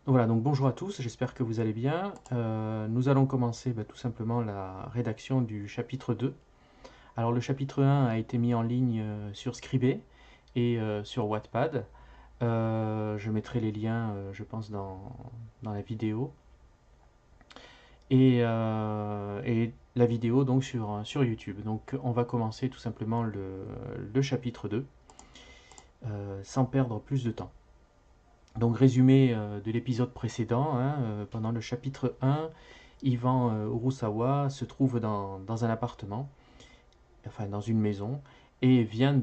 Voilà, donc bonjour à tous, j'espère que vous allez bien. Nous allons commencer tout simplement la rédaction du chapitre 2. Alors le chapitre 1 a été mis en ligne sur Scribd et sur Wattpad. Je mettrai les liens, je pense, dans la vidéo. Et la vidéo donc sur YouTube. Donc on va commencer tout simplement le chapitre 2 sans perdre plus de temps. Donc résumé de l'épisode précédent, hein, pendant le chapitre 1, Ivan Urusawa se trouve dans un appartement, enfin dans une maison, et vient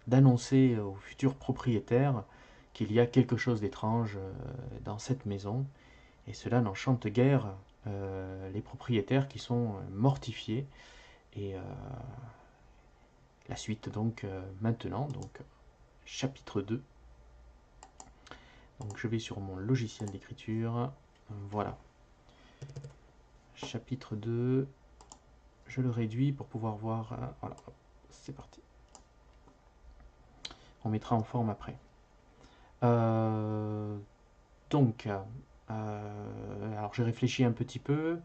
d'annoncer au futur propriétaire qu'il y a quelque chose d'étrange dans cette maison, et cela n'enchante guère les propriétaires qui sont mortifiés. Et la suite donc maintenant, donc chapitre 2. Donc je vais sur mon logiciel d'écriture, voilà. Chapitre 2, je le réduis pour pouvoir voir. Voilà, c'est parti. On mettra en forme après. Euh, donc, alors j'ai réfléchi un petit peu.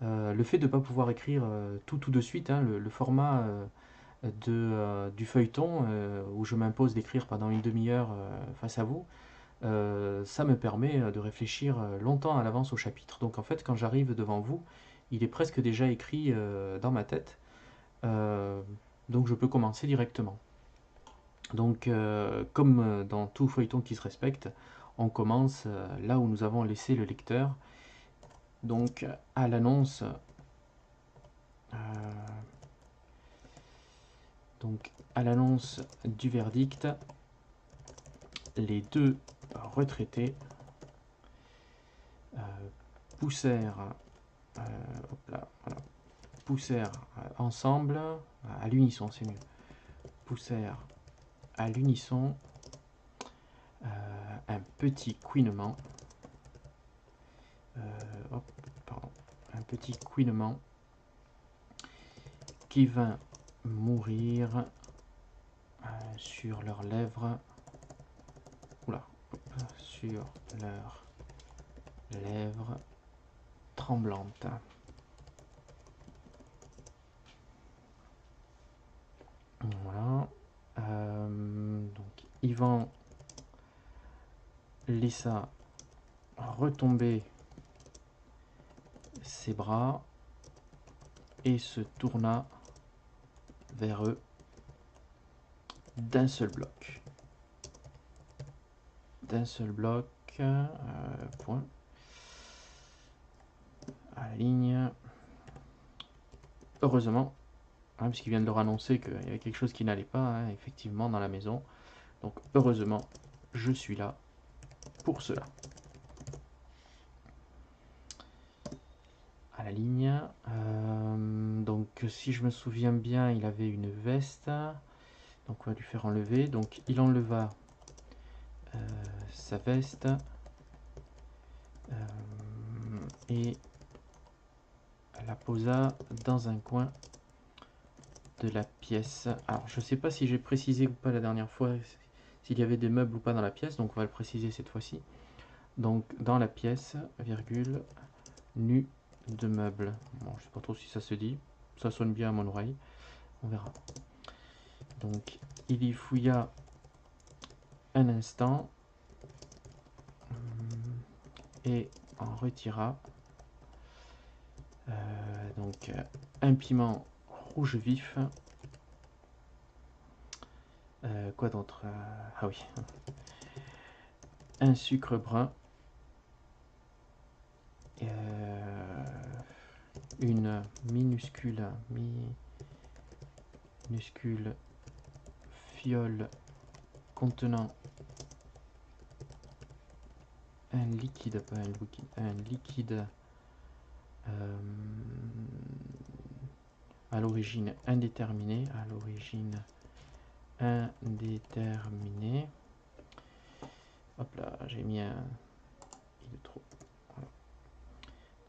Le fait de ne pas pouvoir écrire tout de suite, hein, le format du feuilleton où je m'impose d'écrire pendant une demi-heure face à vous, ça me permet de réfléchir longtemps à l'avance au chapitre. Donc en fait, quand j'arrive devant vous, il est presque déjà écrit dans ma tête. Euh, donc je peux commencer directement. Donc comme dans tout feuilleton qui se respecte, on commence là où nous avons laissé le lecteur. Donc à l'annonce, euh, du verdict, les deux retraités euh, poussèrent, euh, hop là, voilà, poussèrent ensemble, à l'unisson c'est mieux, poussèrent à l'unisson un petit couinement, hop, pardon, un petit couinement qui vint mourir sur leurs lèvres, oula, sur leurs lèvres tremblantes. Voilà. Donc Ivan laissa retomber ses bras et se tourna vers eux d'un seul bloc. D'un seul bloc, point, à la ligne. Heureusement, hein, puisqu'il vient de leur annoncer qu'il y avait quelque chose qui n'allait pas, hein, effectivement, dans la maison. Donc, heureusement, je suis là pour cela. À la ligne. Donc, si je me souviens bien, il avait une veste. Donc, on va lui faire enlever. Donc, il enleva sa veste. Et la posa dans un coin de la pièce. Alors, je ne sais pas si j'ai précisé ou pas la dernière fois s'il y avait des meubles ou pas dans la pièce, donc on va le préciser cette fois-ci. Donc, dans la pièce, virgule, nu de meubles. Bon, je sais pas trop si ça se dit, ça sonne bien à mon oreille, on verra. Donc, il y fouilla un instant et en retira donc un piment rouge vif. Quoi d'autre? Ah oui, un sucre brun, une minuscule fiole contenant un liquide, pas un liquide, un liquide à l'origine indéterminée, Hop là, j'ai mis un de trop. Voilà.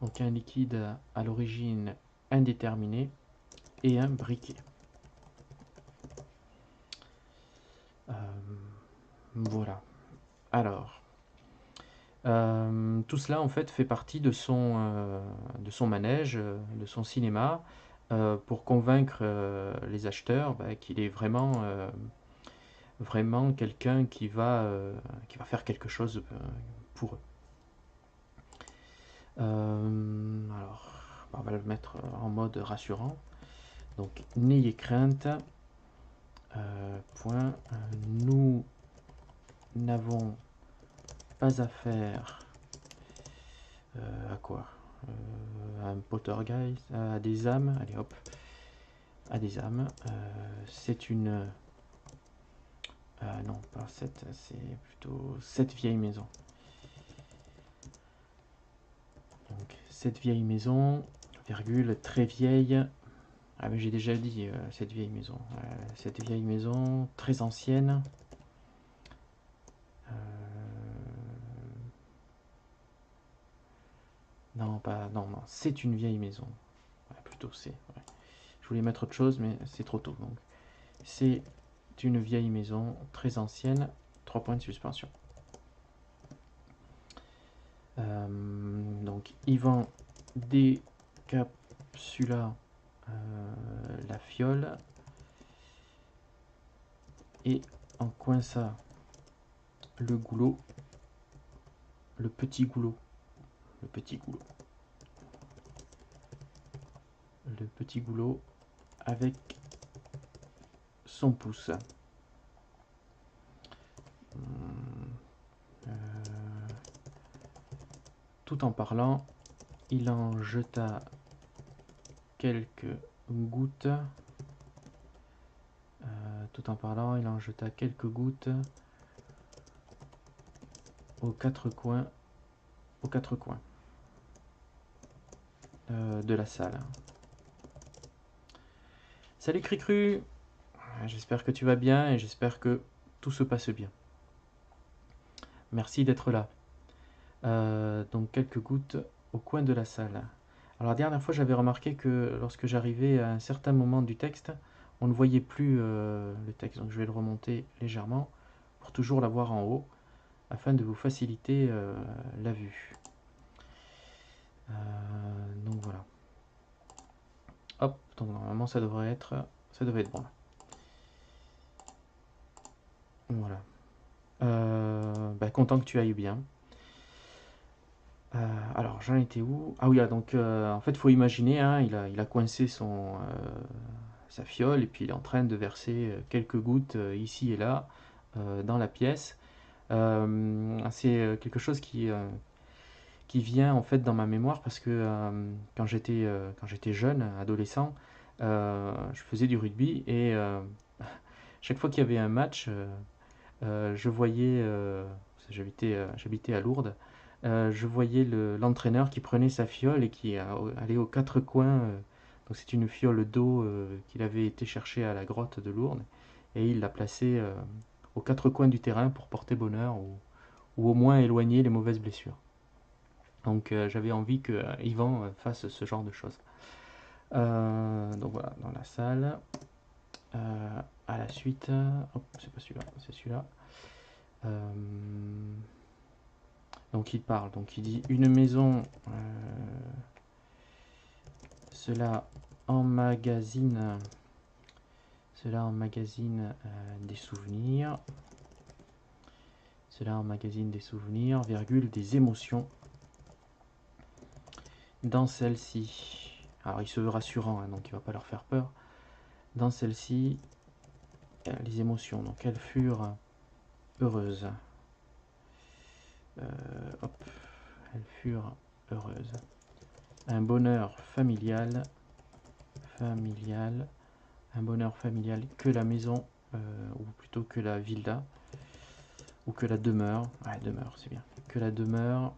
Donc un liquide à l'origine indéterminée et un briquet. Voilà. Alors, Tout cela en fait fait partie de son manège, de son cinéma, pour convaincre les acheteurs qu'il est vraiment quelqu'un qui va faire quelque chose pour eux. Alors, on va le mettre en mode rassurant. Donc, n'ayez crainte. Nous n'avons pas affaire à quoi à un poltergeist, à des âmes. Allez hop, à des âmes. C'est une. Non, pas cette, c'est plutôt cette vieille maison. Donc, cette vieille maison, virgule, très vieille. Ah, mais j'ai déjà dit cette vieille maison. Cette vieille maison, très ancienne. Non, pas. Non, non, c'est une vieille maison. Ouais, plutôt c'est. Ouais. Je voulais mettre autre chose, mais c'est trop tôt. Donc, c'est une vieille maison, très ancienne. 3 points de suspension. Donc, Yvan décapsula la fiole et en coinça le goulot, le petit goulot, le petit goulot, le petit goulot avec son pouce. Tout en parlant, il en jeta quelques gouttes. Tout en parlant, il en jeta quelques gouttes aux quatre coins de la salle. Salut Cricru, j'espère que tu vas bien et j'espère que tout se passe bien. Merci d'être là. Donc quelques gouttes au coin de la salle. Alors la dernière fois j'avais remarqué que lorsque j'arrivais à un certain moment du texte, on ne voyait plus le texte. Donc je vais le remonter légèrement pour toujours l'avoir en haut afin de vous faciliter la vue. Donc voilà. Hop, donc normalement ça devrait être bon là. Voilà. Content que tu ailles bien. Alors j'en étais où? Ah oui, donc en fait il faut imaginer, hein, il a coincé sa fiole et puis il est en train de verser quelques gouttes ici et là dans la pièce. C'est quelque chose qui vient en fait dans ma mémoire parce que quand j'étais jeune, adolescent, je faisais du rugby et chaque fois qu'il y avait un match, je voyais, j'habitais à Lourdes, je voyais l'entraîneur qui prenait sa fiole et qui allait aux quatre coins. Donc c'est une fiole d'eau qu'il avait été chercher à la grotte de Lourdes et il l'a placée aux quatre coins du terrain pour porter bonheur ou au moins éloigner les mauvaises blessures. Donc j'avais envie que Yvan fasse ce genre de choses. Donc voilà, dans la salle. À la suite, hop, c'est pas celui-là, c'est celui-là. Donc il parle, donc il dit une maison, cela emmagasine des souvenirs. Cela emmagasine des souvenirs, virgule, des émotions. Dans celle-ci, alors il se veut rassurant, hein, donc il va pas leur faire peur. Dans celle-ci, les émotions, donc elles furent heureuses. Hop, elles furent heureuses. Un bonheur familial, un bonheur familial que la maison, ou plutôt que la villa, ou que la demeure, ouais, demeure, c'est bien, que la demeure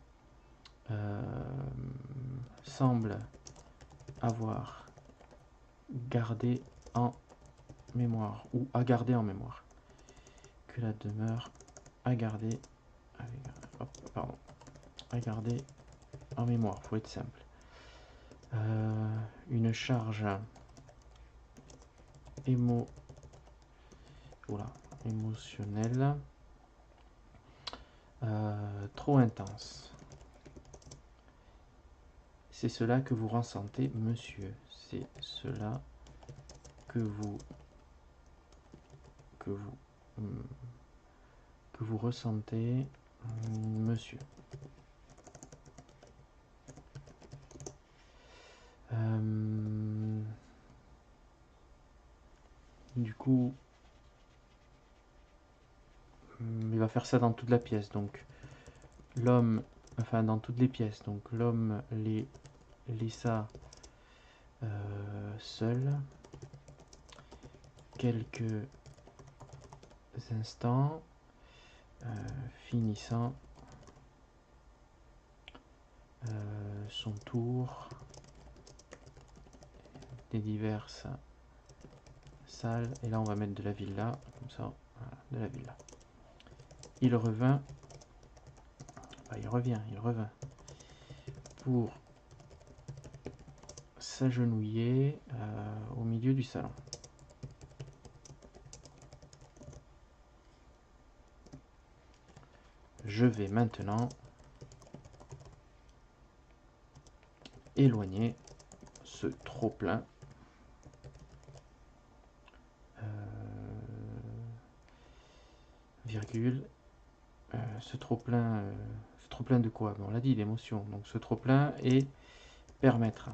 semble avoir gardé en mémoire, ou à garder en mémoire. Que la demeure à garder, à garder en mémoire, faut être simple. Une charge émotionnelle trop intense. C'est cela que vous ressentez, monsieur. C'est cela que vous que vous que vous ressentez, monsieur. Du coup, il va faire ça dans toute la pièce. Donc, l'homme, enfin dans toutes les pièces. Donc, l'homme les laissa seul quelques instants, finissant son tour des diverses salles. Et là, on va mettre de la villa, comme ça, voilà, de la villa. Il revint, enfin, il revint pour s'agenouiller au milieu du salon. Je vais maintenant éloigner ce trop-plein. Virgule. Ce trop-plein de quoi? Bon, on l'a dit, d'émotion. Donc ce trop-plein et permettre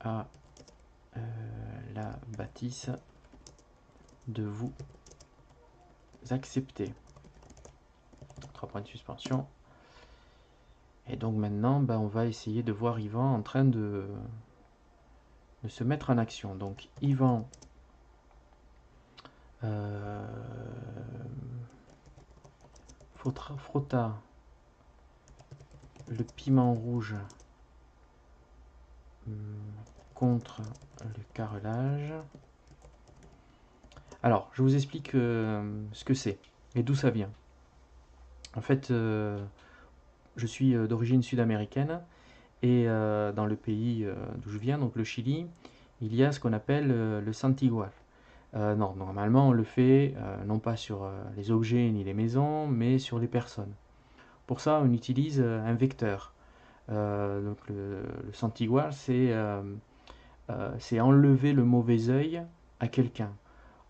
à la bâtisse de vous accepter. 3 points de suspension. Et donc maintenant, ben, on va essayer de voir Yvan en train de se mettre en action. Donc Yvan frotta le piment rouge contre le carrelage. Alors, je vous explique ce que c'est et d'où ça vient. En fait, je suis d'origine sud-américaine et dans le pays d'où je viens, donc le Chili, il y a ce qu'on appelle le santigual. Non, normalement on le fait non pas sur les objets ni les maisons, mais sur les personnes. Pour ça, on utilise un vecteur. Donc le santigual, c'est enlever le mauvais œil à quelqu'un,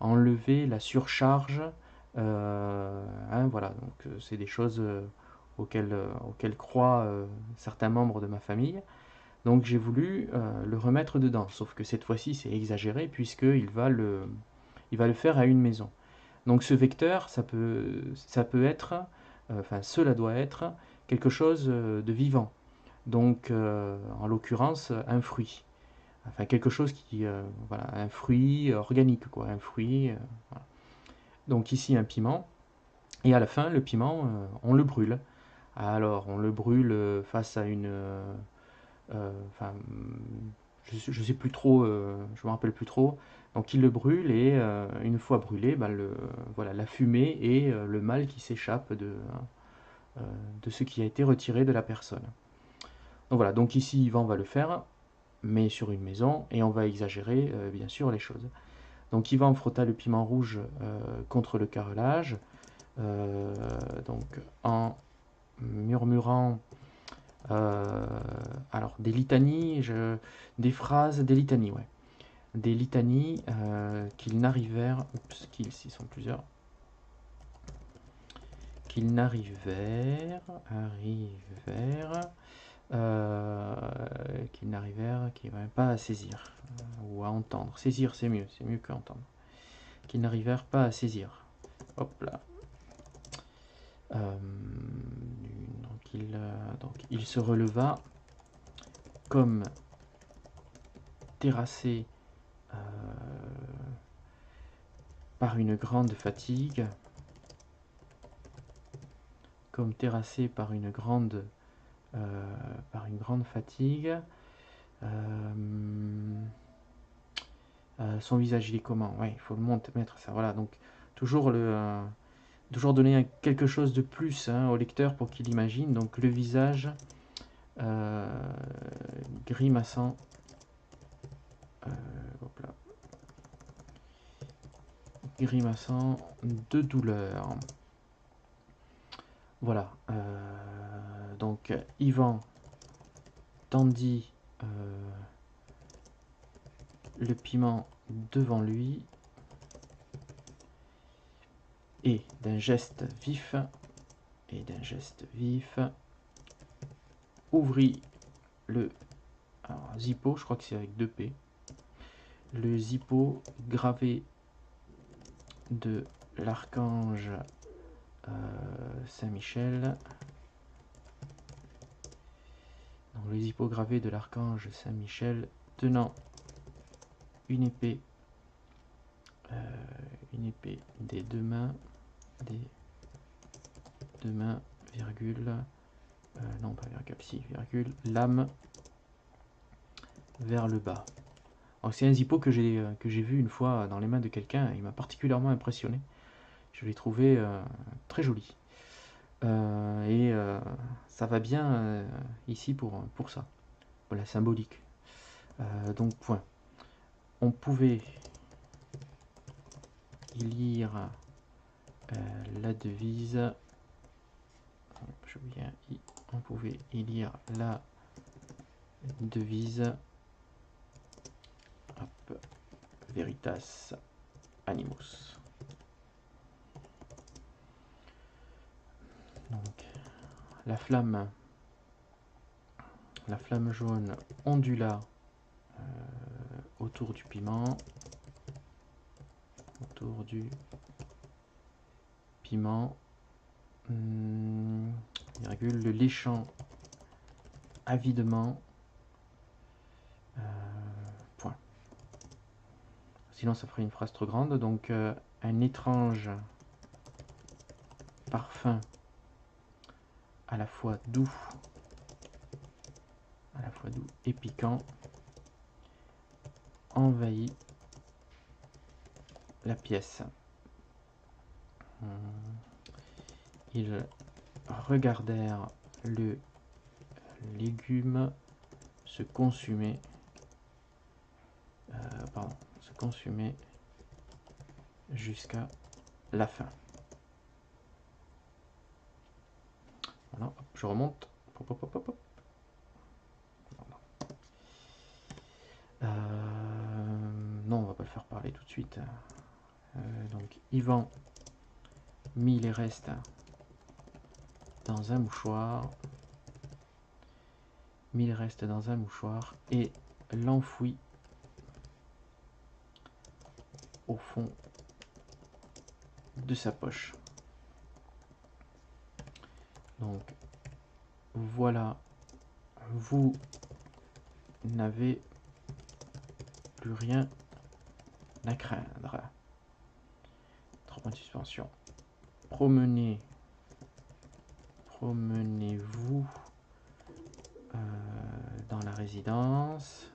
enlever la surcharge. Voilà, donc c'est des choses auxquelles croient certains membres de ma famille. Donc j'ai voulu le remettre dedans, sauf que cette fois-ci c'est exagéré puisqu'il va le faire à une maison. Donc ce vecteur, ça peut être, enfin cela doit être quelque chose de vivant. Donc en l'occurrence un fruit. Enfin quelque chose qui, voilà, un fruit organique quoi, un fruit. Voilà. Donc ici un piment. Et à la fin, le piment, on le brûle. Alors, on le brûle face à une. Enfin, je ne sais plus trop, je me rappelle plus trop. Donc, il le brûle et une fois brûlé, bah, voilà, la fumée et le mal qui s'échappe de ce qui a été retiré de la personne. Donc voilà, donc ici, Yvan va le faire, mais sur une maison, et on va exagérer bien sûr les choses. Donc, Yvan frotta le piment rouge contre le carrelage. Donc en murmurant alors des litanies, des phrases, des litanies, ouais. Des litanies qu'ils n'arrivèrent, qu'ils s'y sont plusieurs, qu'ils n'arrivèrent, qu'ils n'arrivèrent pas à saisir ou à entendre. Saisir, c'est mieux que entendre. Qu'ils n'arrivèrent pas à saisir. Hop là. Donc il se releva comme terrassé par une grande fatigue, fatigue. Son visage, il est comment? Ouais, il faut le mettre ça. Voilà, donc toujours donner quelque chose de plus au lecteur pour qu'il imagine. Donc le visage grimaçant. Hop là. Grimaçant de douleur. voilà. Donc Yvan tendit le piment devant lui et d'un geste vif, ouvrit le zippo, je crois que c'est avec 2 P, le zippo gravé de l'archange Saint-Michel. Donc le zippo gravé de l'archange Saint-Michel tenant une épée des 2 mains, virgule, non pas virgule, si, virgule, lame vers le bas. C'est un zippo que j'ai vu une fois dans les mains de quelqu'un, il m'a particulièrement impressionné. Je l'ai trouvé très joli. Ça va bien ici pour ça. Voilà, symbolique. Donc point. On pouvait y lire la devise. On pouvait y lire la devise. Hop, Veritas Animus. Donc la flamme jaune ondula autour du piment. Virgule, le léchant avidement. Point. Sinon ça ferait une phrase trop grande. Donc un étrange parfum à la fois doux et piquant envahit la pièce. Ils regardèrent le légume se consumer jusqu'à la fin. Voilà, hop, je remonte. Non, on va pas le faire parler tout de suite. Donc Yvan mit les restes dans un mouchoir. Et l'enfouit au fond de sa poche. Donc voilà, vous n'avez plus rien à craindre. 3 points de suspension. Promenez-vous dans la résidence.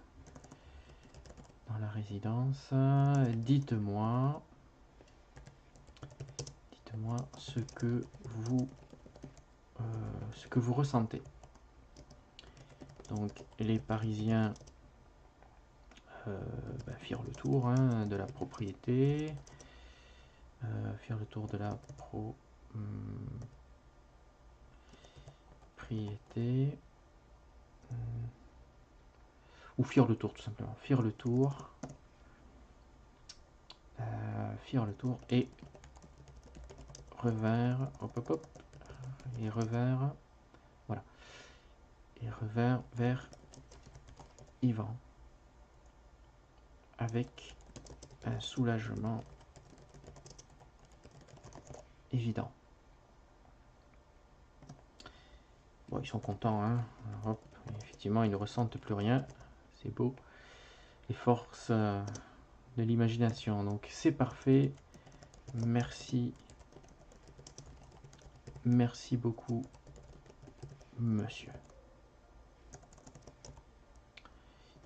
Dites-moi ce que vous ressentez. Donc les Parisiens firent le tour de la propriété, ou firent le tour tout simplement, firent le tour et revinrent, revinrent vers Yvan avec un soulagement évident. Bon, ils sont contents, hein. Hop, effectivement, ils ne ressentent plus rien. C'est beau. Les forces de l'imagination. Donc c'est parfait. Merci beaucoup, monsieur.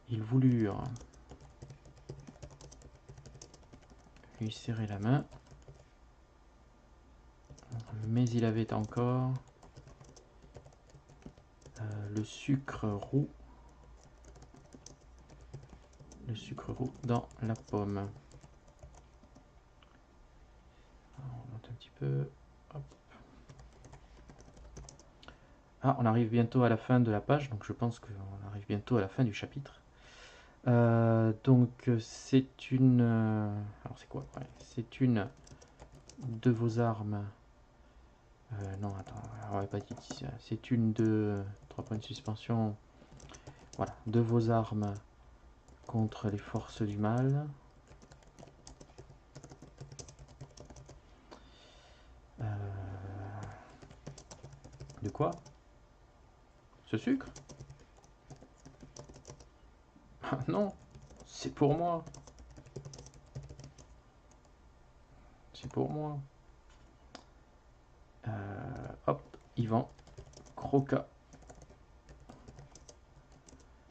Ils voulurent lui serrer la main, mais il avait encore le sucre roux dans la pomme. Alors, on monte un petit peu. Hop. Ah, on arrive bientôt à la fin de la page, donc je pense qu'on arrive bientôt à la fin du chapitre. Donc c'est une... alors c'est quoi? Ouais, c'est une de vos armes... non, attends, on va pas dit ici. C'est une de... 3 points de suspension. Voilà, de vos armes contre les forces du mal. De quoi? Ce sucre? Ah non, c'est pour moi. C'est pour moi. Hop, Yvan croqua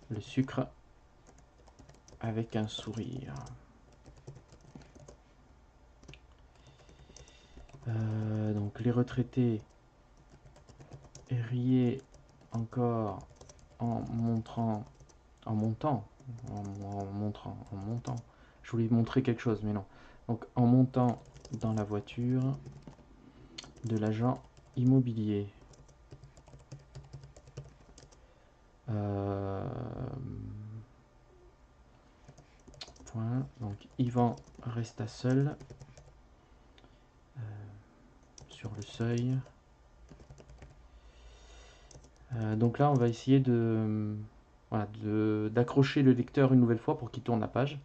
le sucre avec un sourire. Donc les retraités riaient encore en montrant, en montant, en montant. Je voulais montrer quelque chose, mais non. Donc en montant dans la voiture de l'agent immobilier. Point. Donc Yvan resta seul sur le seuil. Donc là, on va essayer de, voilà, d'accrocher le lecteur une nouvelle fois pour qu'il tourne la page.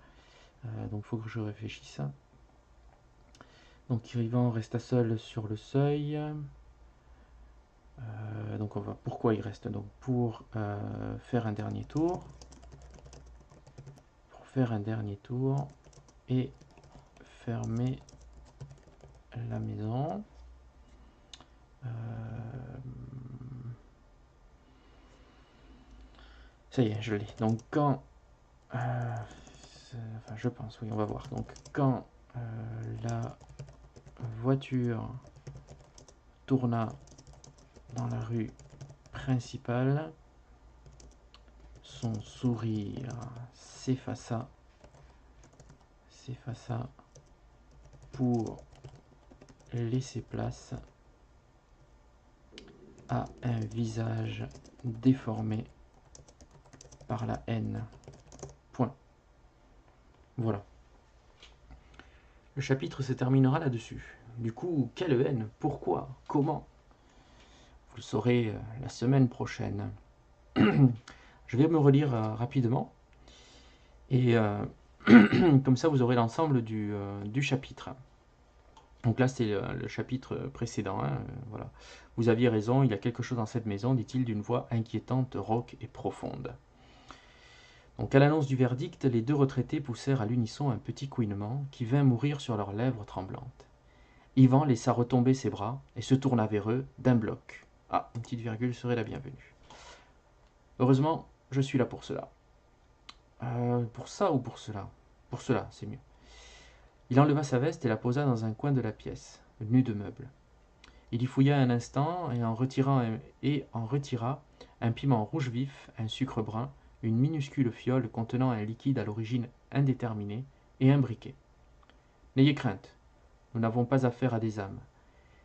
Donc il faut que je réfléchisse. Donc Yvan resta seul sur le seuil. Donc on va, pourquoi il reste? Donc pour faire un dernier tour. Pour faire un dernier tour et fermer la maison. Ça y est, je l'ai. Donc quand... enfin, je pense, oui, on va voir. Donc quand la voiture tourna dans la rue principale, son sourire s'effaça pour laisser place à un visage déformé par la haine. Point. Voilà. Le chapitre se terminera là-dessus. Du coup, quelle haine? Pourquoi? Comment? Vous le saurez la semaine prochaine. Je vais me relire rapidement. Et comme ça, vous aurez l'ensemble du chapitre. Donc là, c'est le chapitre précédent. Hein, voilà. Vous aviez raison, il y a quelque chose dans cette maison, dit-il d'une voix inquiétante, rauque et profonde. Donc à l'annonce du verdict, les deux retraités poussèrent à l'unisson un petit couinement qui vint mourir sur leurs lèvres tremblantes. Yvan laissa retomber ses bras et se tourna vers eux d'un bloc. Ah, une petite virgule serait la bienvenue. Heureusement, je suis là pour cela. Pour ça ou pour cela? Pour cela, c'est mieux. Il enleva sa veste et la posa dans un coin de la pièce, nue de meubles. Il y fouilla un instant et en retira un piment rouge vif, un sucre brun, une minuscule fiole contenant un liquide à l'origine indéterminée et un briquet. N'ayez crainte, nous n'avons pas affaire à des âmes.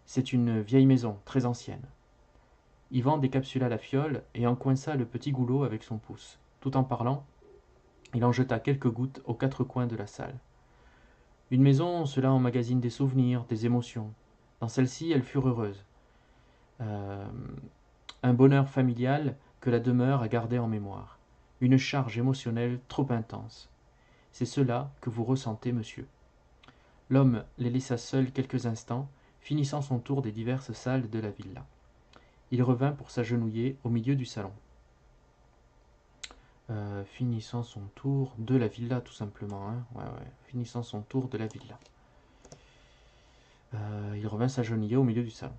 C'est une vieille maison, très ancienne. Yvan décapsula la fiole et en coinça le petit goulot avec son pouce. Tout en parlant, il en jeta quelques gouttes aux quatre coins de la salle. Une maison, cela emmagasine des souvenirs, des émotions. Dans celle-ci, elles furent heureuses. Un bonheur familial que la demeure a gardé en mémoire. Une charge émotionnelle trop intense. C'est cela que vous ressentez, monsieur. L'homme les laissa seuls quelques instants, finissant son tour des diverses salles de la villa. Il revint pour s'agenouiller au milieu du salon. Finissant son tour de la villa, tout simplement. Hein. Ouais. Finissant son tour de la villa. Il revint s'agenouiller au milieu du salon.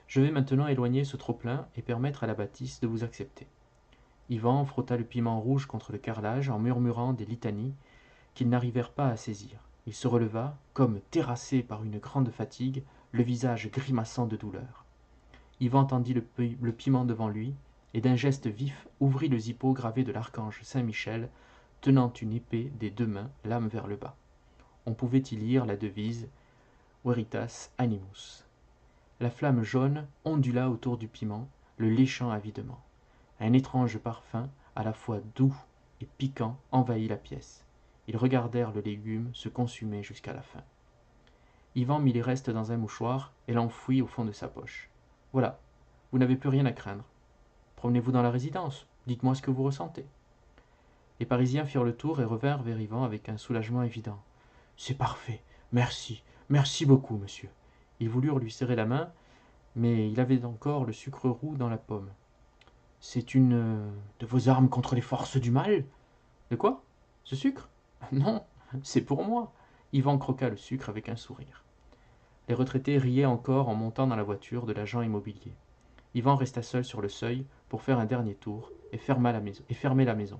Je vais maintenant éloigner ce trop-plein et permettre à la bâtisse de vous accepter. Yvan frotta le piment rouge contre le carrelage en murmurant des litanies qu'ils n'arrivèrent pas à saisir. Il se releva, comme terrassé par une grande fatigue, le visage grimaçant de douleur. Yvan tendit le piment devant lui, et d'un geste vif ouvrit le zippo gravé de l'archange Saint-Michel, tenant une épée des deux mains, lame vers le bas. On pouvait y lire la devise Veritas Animus. La flamme jaune ondula autour du piment, le léchant avidement. Un étrange parfum, à la fois doux et piquant, envahit la pièce. Ils regardèrent le légume se consumer jusqu'à la fin. Yvan mit les restes dans un mouchoir et l'enfouit au fond de sa poche. Voilà, vous n'avez plus rien à craindre. Promenez-vous dans la résidence, dites-moi ce que vous ressentez. Les Parisiens firent le tour et revinrent vers Yvan avec un soulagement évident. C'est parfait, merci, merci beaucoup, monsieur. Ils voulurent lui serrer la main, mais il avait encore le sucre roux dans la pomme. C'est une de vos armes contre les forces du mal? De quoi? Ce sucre? Non, c'est pour moi. Yvan croqua le sucre avec un sourire. Les retraités riaient encore en montant dans la voiture de l'agent immobilier. Yvan resta seul sur le seuil pour faire un dernier tour et fermer la maison.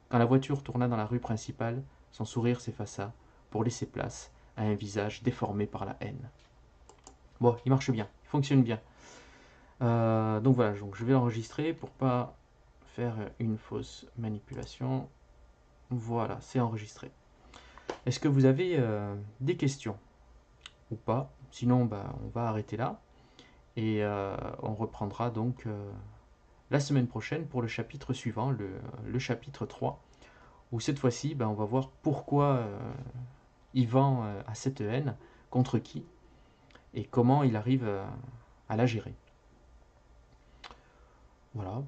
Quand la voiture tourna dans la rue principale, son sourire s'effaça pour laisser place à un visage déformé par la haine. Bon, il marche bien, il fonctionne bien. Donc voilà, donc je vais l'enregistrer pour pas faire une fausse manipulation. Voilà, c'est enregistré. Est-ce que vous avez des questions ou pas? Sinon, on va arrêter là et on reprendra donc la semaine prochaine pour le chapitre suivant, le chapitre 3, où cette fois-ci, on va voir pourquoi Yvan a cette haine, contre qui, et comment il arrive à la gérer. Voilà,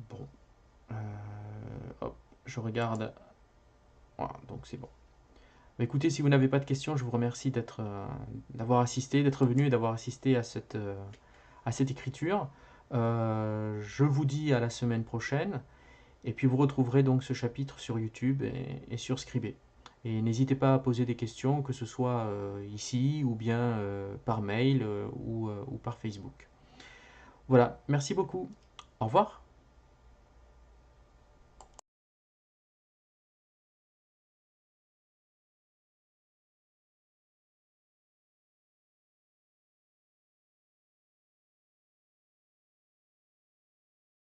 bon. Hop, je regarde. Voilà, donc c'est bon. Écoutez, si vous n'avez pas de questions, je vous remercie d'avoir assisté, d'être venu et d'avoir assisté à cette écriture. Je vous dis à la semaine prochaine. Et puis vous retrouverez donc ce chapitre sur YouTube et sur Scribé. Et n'hésitez pas à poser des questions, que ce soit ici ou bien par mail ou par Facebook. Voilà, merci beaucoup. Au revoir.